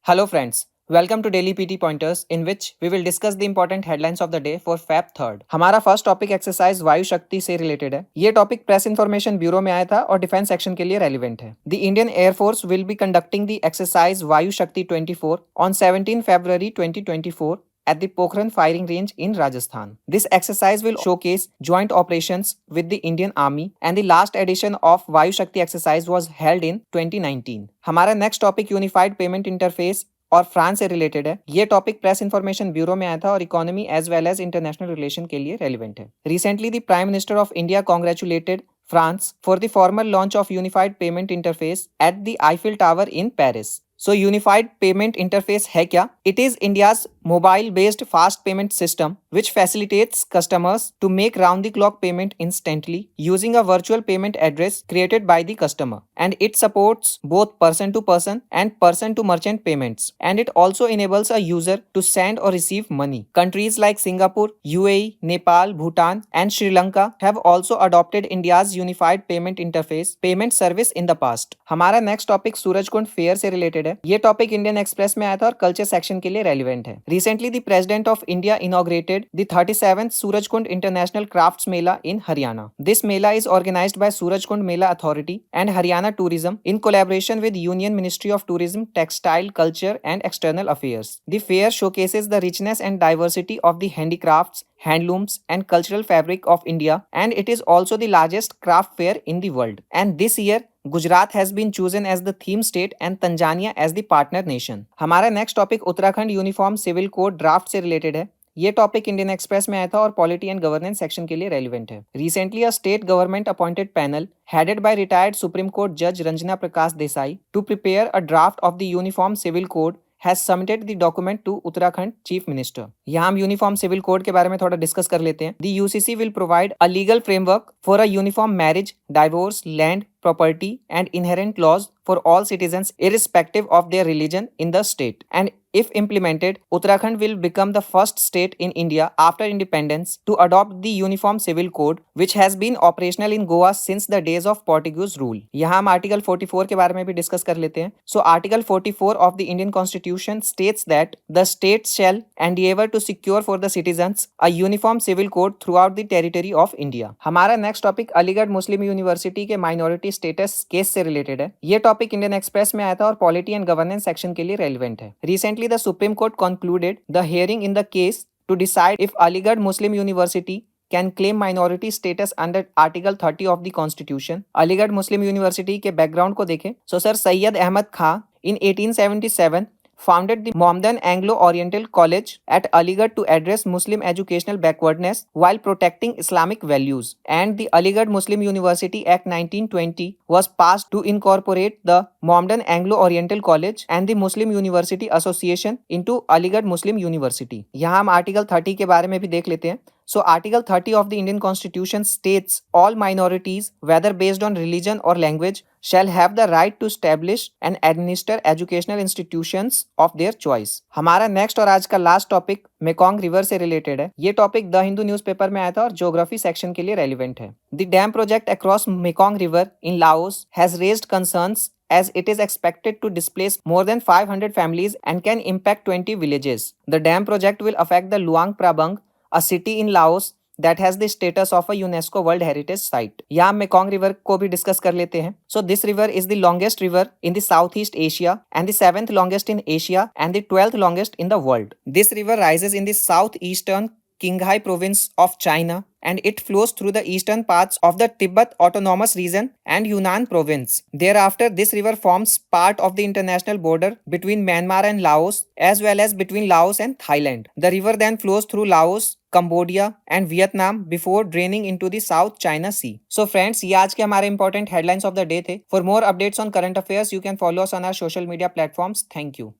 Hello friends, welcome to Daily PT Pointers in which we will discuss the important headlines of the day for Feb 3rd. हमारा first topic exercise वायु शक्ति से related है। ये topic press information bureau में आया था और डिफेंस सेक्शन के लिए रेलिवेंट है। The Indian air force will be conducting the exercise वायु शक्ति 24 on 17 February 2024 at the Pokhran firing range in Rajasthan. This exercise will showcase joint operations with the Indian Army and the last edition of Vayu Shakti exercise was held in 2019. हमारा next topic unified payment interface और France से related है। ये topic press information bureau में आया था और economy as well as international relation के लिए रेलिवेंट है। Recently the prime minister of India congratulated France for the formal launch of Unified Payment Interface at the Eiffel Tower in Paris. So Unified Payment Interface है क्या? It is India's mobile-based fast payment system which facilitates customers to make round-the-clock payment instantly using a virtual payment address created by the customer. And it supports both person-to-person and person-to-merchant payments. And it also enables a user to send or receive money. Countries like Singapore, UAE, Nepal, Bhutan, and Sri Lanka have also adopted India's Unified Payment Interface payment service in the past. हमारा next topic Surajkund fair से related है। ये topic Indian express में आया था और culture section के लिए रेलिवेंट है। Recently, the President of India inaugurated the 37th Surajkund International Crafts Mela in Haryana. This Mela is organized by Surajkund Mela Authority and Haryana Tourism in collaboration with Union Ministry of Tourism, Textile, Culture and External Affairs. The fair showcases the richness and diversity of the handicrafts, handlooms and cultural fabric of India, and it is also the largest craft fair in the world. And this year Gujarat has been chosen as the theme state and Tanzania as the partner nation. हमारा next topic Uttarakhand uniform civil code draft से related है। ये topic Indian express में आया था और polity and governance section के लिए रेलिवेंट है। Recently a state government appointed panel headed by retired Supreme Court Judge Ranjana Prakash Desai to prepare a draft of the Uniform Civil Code has submitted the document to Uttarakhand Chief Minister. यहाँ हम uniform civil code के बारे में थोड़ा discuss कर लेते हैं। The UCC will provide a legal framework for a uniform marriage, divorce, land, property and inherent laws for all citizens irrespective of their religion in the state. And if implemented, Uttarakhand will become the first state in India after independence to adopt the Uniform Civil Code, which has been operational in Goa since the days of Portuguese rule. यहाँ हम article 44 के बारे में भी discuss कर लेते हैं। So Article 44 of the Indian Constitution states that the state shall endeavour to secure for the citizens a uniform civil code throughout the territory of India. हमारा नेक्स्ट टॉपिक अलीगढ़ मुस्लिम यूनिवर्सिटी के माइनॉरिटी स्टेटस केस से related है। ये topic Indian express में आया था और polity and governance section के लिए रेलिवेंट है। Recently the supreme court concluded the hearing in the case to decide if Aligarh Muslim University can claim minority status under Article 30 of the Constitution. Aligarh Muslim University के बैकग्राउंड को देखें। So Sir Syed Ahmad Khan in 1877 founded the Mohammedan Anglo-Oriental College at Aligarh to address Muslim educational backwardness while protecting Islamic values. And the Aligarh Muslim University Act 1920 was passed to incorporate the Mohammedan Anglo-Oriental College and the Muslim University Association into Aligarh Muslim University. यहाँ हम Article 30 के बारे में भी देख लेते हैं। So Article 30 of the Indian Constitution states all minorities, whether based on religion or language, shall have the right to establish and administer educational institutions of their choice. हमारा नेक्स्ट और आज का लास्ट टॉपिक मेकोंग रिवर से related है। ये topic the Hindu newspaper में आया था और ज्योग्राफी सेक्शन के लिए रेलिवेंट है। The dam project across Mekong river in Laos has raised concerns as it is expected to displace more than 500 families and can impact 20 villages. The dam project will affect the Luang Prabang, a city in Laos that has the status of a UNESCO World Heritage Site. यहाँ Mekong river को भी discuss कर लेते हैं। So this river is the longest river in the Southeast Asia and the 7th longest in Asia and the 12th longest in the world. This river rises in the southeastern Qinghai province of China and it flows through the eastern parts of the Tibet Autonomous Region and Yunnan province. Thereafter, this river forms part of the international border between Myanmar and Laos as well as between Laos and Thailand. The river then flows through Laos, Cambodia and Vietnam before draining into the South China Sea. So friends, ये आज के हमारे important headlines of the day थे. For more updates on current affairs, you can follow us on our social media platforms. Thank you.